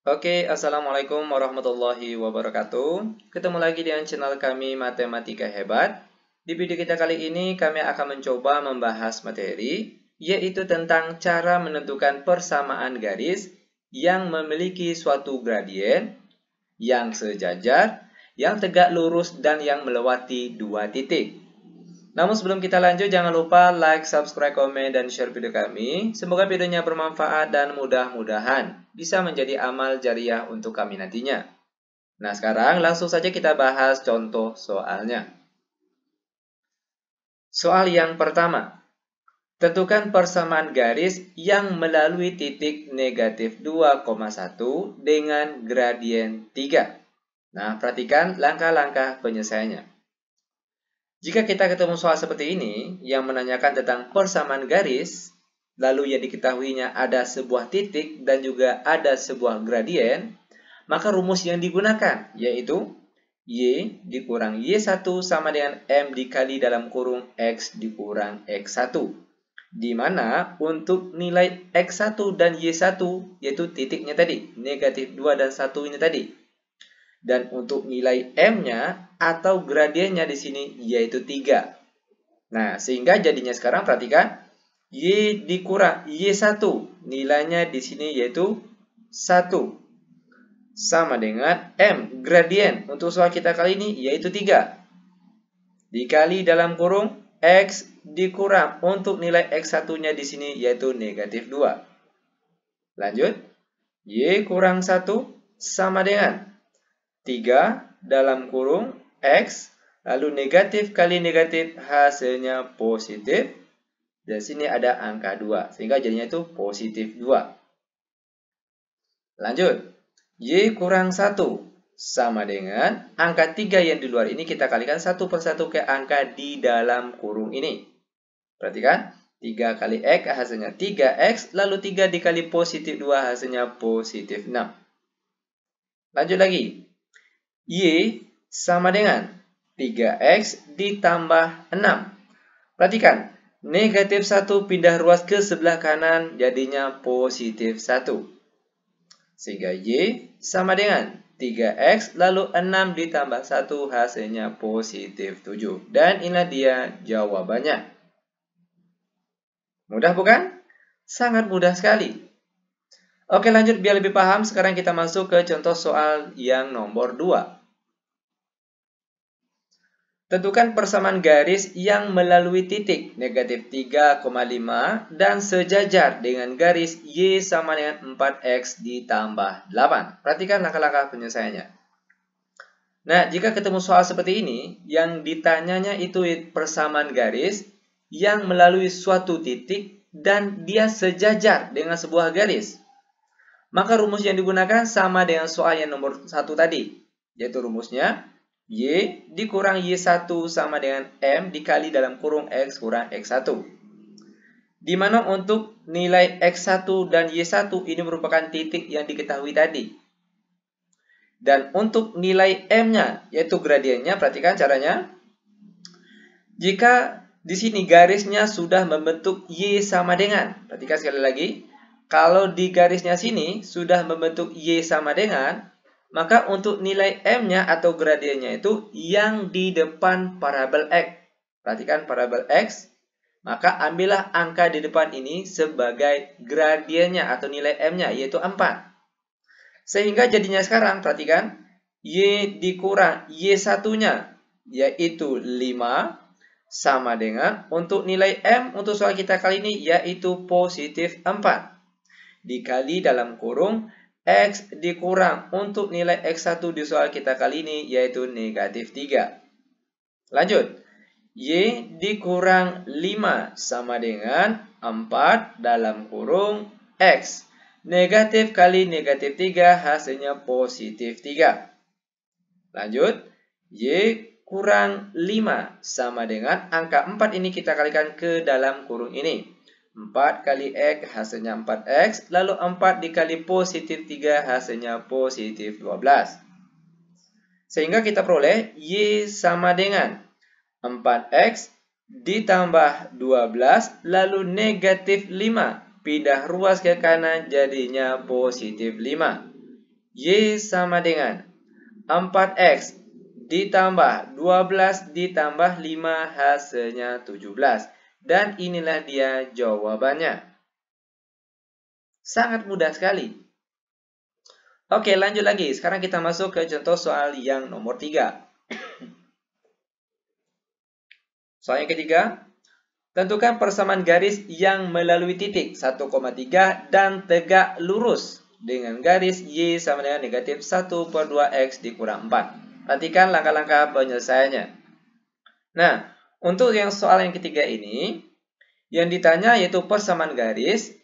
Oke, Assalamualaikum warahmatullahi wabarakatuh. Ketemu lagi dengan channel kami Matematika Hebat. Di video kita kali ini kami akan mencoba membahas materi, yaitu tentang cara menentukan persamaan garis yang memiliki suatu gradien, yang sejajar, yang tegak lurus, dan yang melewati dua titik. Namun sebelum kita lanjut, jangan lupa like, subscribe, komen, dan share video kami. Semoga videonya bermanfaat dan mudah-mudahan bisa menjadi amal jariah untuk kami nantinya. Nah, sekarang langsung saja kita bahas contoh soalnya. Soal yang pertama. Tentukan persamaan garis yang melalui titik negatif 2,1 dengan gradien 3. Nah, perhatikan langkah-langkah penyelesaiannya. Jika kita ketemu soal seperti ini, yang menanyakan tentang persamaan garis, lalu yang diketahuinya ada sebuah titik dan juga ada sebuah gradien, maka rumus yang digunakan yaitu Y dikurang Y1 sama dengan M dikali dalam kurung X dikurang X1. Di mana untuk nilai X1 dan Y1 yaitu titiknya tadi, negatif 2 dan 1 ini tadi. Dan untuk nilai M-nya atau gradiennya di sini yaitu 3. Nah, sehingga jadinya sekarang perhatikan Y dikurang Y1 nilainya di sini yaitu 1 sama dengan M gradien untuk soal kita kali ini yaitu 3 dikali dalam kurung X dikurang untuk nilai X1-nya di sini yaitu negatif 2. Lanjut, Y kurang 1 sama dengan 3 dalam kurung X, lalu negatif kali negatif hasilnya positif. Dan sini ada angka 2, sehingga jadinya itu positif 2. Lanjut, Y kurang 1 sama dengan angka 3 yang di luar ini kita kalikan satu persatu ke angka di dalam kurung ini. Perhatikan, 3 kali X hasilnya 3X, lalu 3 dikali positif 2 hasilnya positif 6. Lanjut lagi. Y sama dengan 3X ditambah 6. Perhatikan, negatif 1 pindah ruas ke sebelah kanan jadinya positif 1. Sehingga Y sama dengan 3X lalu 6 ditambah 1 hasilnya positif 7. Dan inilah dia jawabannya. Mudah bukan? Sangat mudah sekali. Oke, lanjut biar lebih paham, sekarang kita masuk ke contoh soal yang nomor 2. Tentukan persamaan garis yang melalui titik negatif 3,5 dan sejajar dengan garis Y sama dengan 4X ditambah 8. Perhatikan langkah-langkah penyelesaiannya. Nah, jika ketemu soal seperti ini, yang ditanyanya itu persamaan garis yang melalui suatu titik dan dia sejajar dengan sebuah garis. Maka rumus yang digunakan sama dengan soal yang nomor 1 tadi, yaitu rumusnya Y dikurang Y1 sama dengan M dikali dalam kurung X kurang X1. Di mana untuk nilai X1 dan Y1 ini merupakan titik yang diketahui tadi. Dan untuk nilai M-nya, yaitu gradiennya, perhatikan caranya. Jika di sini garisnya sudah membentuk Y sama dengan, perhatikan sekali lagi, kalau di garisnya sini sudah membentuk Y sama dengan, maka untuk nilai M-nya atau gradiennya itu yang di depan parabel X. Perhatikan parabel X. Maka ambillah angka di depan ini sebagai gradiennya atau nilai M-nya yaitu 4. Sehingga jadinya sekarang perhatikan Y dikurang Y1-nya yaitu 5 sama dengan untuk nilai M untuk soal kita kali ini yaitu positif 4. Dikali dalam kurung X dikurang untuk nilai X1 di soal kita kali ini yaitu negatif 3. Lanjut. Y dikurang 5 sama dengan 4 dalam kurung X. Negatif kali negatif 3 hasilnya positif 3. Lanjut. Y kurang 5 sama dengan angka 4 ini kita kalikan ke dalam kurung ini. 4 kali X hasilnya 4X, lalu 4 dikali positif 3 hasilnya positif 12. Sehingga kita peroleh Y sama dengan 4X ditambah 12, lalu negatif 5. Pindah ruas ke kanan jadinya positif 5. Y sama dengan 4X ditambah 12 ditambah 5 hasilnya 17. Dan inilah dia jawabannya. Sangat mudah sekali. Oke, lanjut lagi. Sekarang kita masuk ke contoh soal yang nomor 3. Soal yang ketiga, tentukan persamaan garis yang melalui titik 1,3 dan tegak lurus dengan garis Y sama dengan negatif 1/2X dikurang 4. Perhatikan langkah-langkah penyelesaiannya. Nah, untuk yang soal yang ketiga ini, yang ditanya yaitu persamaan garis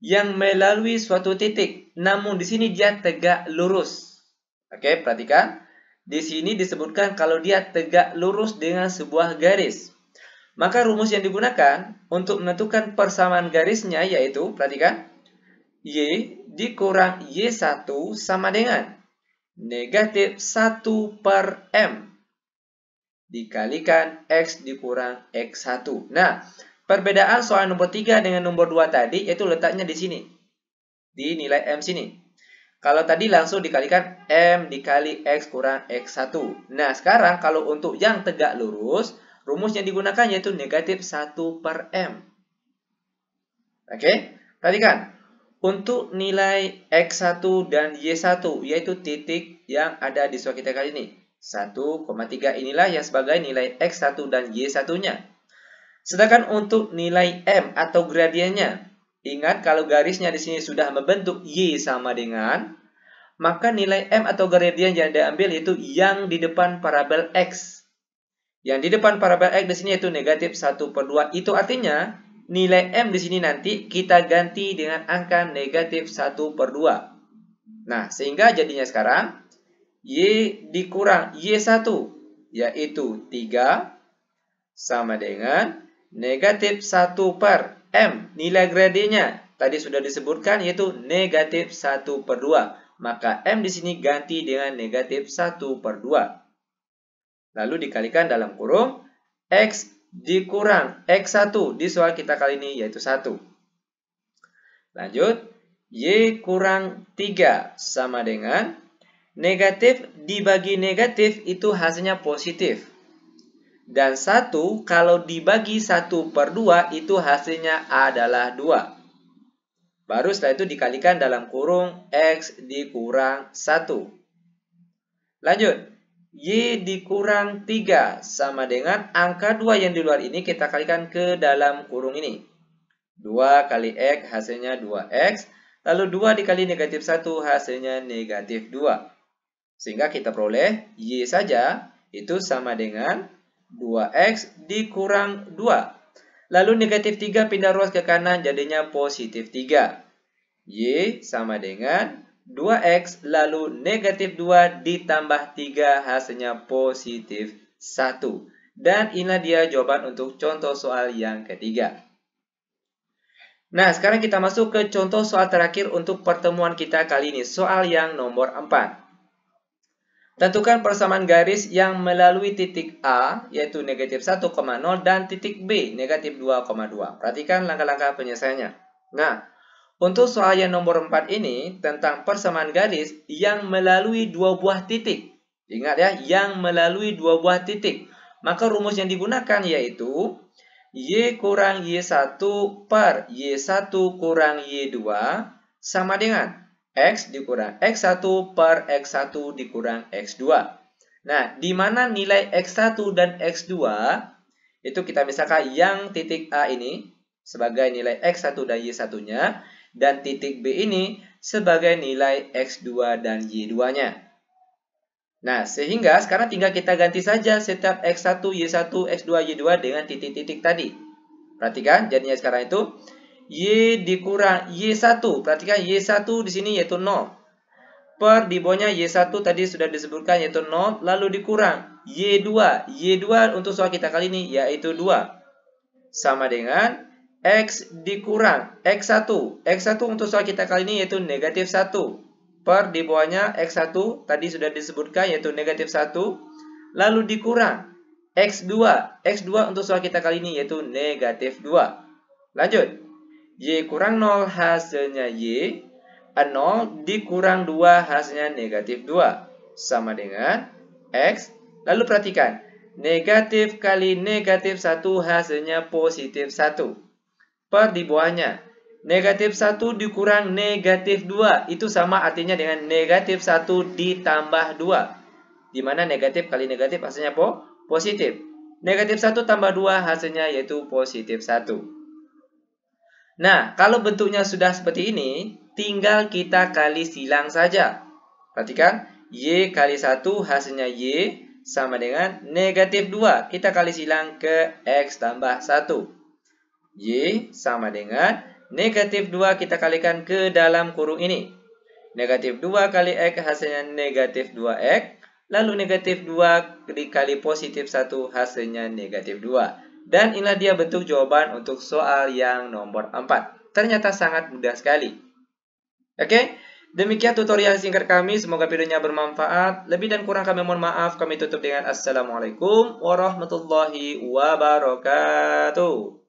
yang melalui suatu titik, namun di sini dia tegak lurus. Oke, perhatikan. Di sini disebutkan kalau dia tegak lurus dengan sebuah garis. Maka rumus yang digunakan untuk menentukan persamaan garisnya yaitu, perhatikan, Y dikurang Y1 sama dengan negatif 1/M dikalikan X dikurang X1. Nah, perbedaan soal nomor 3 dengan nomor 2 tadi yaitu letaknya di sini. Di nilai M sini. Kalau tadi langsung dikalikan M dikali X kurang X1. Nah, sekarang kalau untuk yang tegak lurus, rumus yang digunakan yaitu negatif 1/M. Oke, perhatikan. Untuk nilai X1 dan Y1, yaitu titik yang ada di soal kita kali ini. 1,3 inilah yang sebagai nilai X1 dan Y1-nya. Sedangkan untuk nilai M atau gradiennya, ingat kalau garisnya di sini sudah membentuk Y sama dengan, maka nilai M atau gradien yang diambil yaitu yang di depan parabel X. Yang di depan parabel X di sini yaitu negatif 1/2. Itu artinya nilai M di sini nanti kita ganti dengan angka negatif 1/2. Nah, sehingga jadinya sekarang Y dikurang Y1 yaitu 3 sama dengan negatif 1/M. Nilai gradiennya tadi sudah disebutkan yaitu negatif 1/2. Maka M di sini ganti dengan negatif 1/2. Lalu dikalikan dalam kurung X dikurang X1 di soal kita kali ini yaitu 1. Lanjut, Y kurang 3 sama dengan negatif dibagi negatif itu hasilnya positif. Dan 1 kalau dibagi 1/2 itu hasilnya adalah 2. Baru setelah itu dikalikan dalam kurung X dikurang 1. Lanjut, Y dikurang 3 sama dengan angka 2 yang di luar ini kita kalikan ke dalam kurung ini. 2 kali X hasilnya 2X. Lalu 2 dikali negatif 1 hasilnya negatif 2. Sehingga kita peroleh Y saja itu sama dengan 2X dikurang 2. Lalu negatif 3 pindah ruas ke kanan jadinya positif 3. Y sama dengan 2X lalu negatif 2 ditambah 3 hasilnya positif 1. Dan inilah dia jawaban untuk contoh soal yang ketiga. Nah, sekarang kita masuk ke contoh soal terakhir untuk pertemuan kita kali ini. Soal yang nomor 4. Tentukan persamaan garis yang melalui titik A, yaitu negatif 1,0 dan titik B, negatif 2,2. Perhatikan langkah-langkah penyelesaiannya. Nah, untuk soal yang nomor 4 ini, tentang persamaan garis yang melalui dua buah titik. Ingat ya, yang melalui dua buah titik. Maka rumus yang digunakan yaitu Y kurang Y1 per Y1 kurang Y2 sama dengan X dikurang X1 per X1 dikurang X2. Nah, di mana nilai X1 dan X2 itu kita misalkan yang titik A ini sebagai nilai X1 dan Y1-nya dan titik B ini sebagai nilai X2 dan Y2-nya. Nah, sehingga sekarang tinggal kita ganti saja setiap X1, Y1, X2, Y2 dengan titik-titik tadi. Perhatikan, jadinya sekarang itu Y dikurang Y1. Perhatikan Y1 di sini yaitu 0. Per di bawahnya Y1 tadi sudah disebutkan yaitu 0. Lalu dikurang Y2. Y2 untuk soal kita kali ini yaitu 2. Sama dengan X dikurang X1. X1 untuk soal kita kali ini yaitu negatif 1. Per di bawahnya X1 tadi sudah disebutkan yaitu negatif 1. Lalu dikurang X2. X2 untuk soal kita kali ini yaitu negatif 2. Lanjut. Y kurang 0 hasilnya Y. 0 dikurang 2 hasilnya negatif 2. Sama dengan X. Lalu perhatikan. Negatif kali negatif 1 hasilnya positif 1. Per di bawahnya. Negatif 1 dikurang negatif 2. Itu sama artinya dengan negatif 1 ditambah 2. Di mana negatif kali negatif hasilnya positif. Negatif 1 tambah 2 hasilnya yaitu positif 1. Nah, kalau bentuknya sudah seperti ini, tinggal kita kali silang saja. Perhatikan, Y kali 1 hasilnya Y sama dengan negatif 2. Kita kali silang ke X tambah 1. Y sama dengan negatif 2 kita kalikan ke dalam kurung ini. Negatif 2 kali X hasilnya negatif 2X. Lalu negatif 2 dikali positif 1 hasilnya negatif 2. Dan inilah dia bentuk jawaban untuk soal yang nomor 4. Ternyata sangat mudah sekali. Oke, demikian tutorial singkat kami. Semoga videonya bermanfaat. Lebih dan kurang kami mohon maaf. Kami tutup dengan Assalamualaikum warahmatullahi wabarakatuh.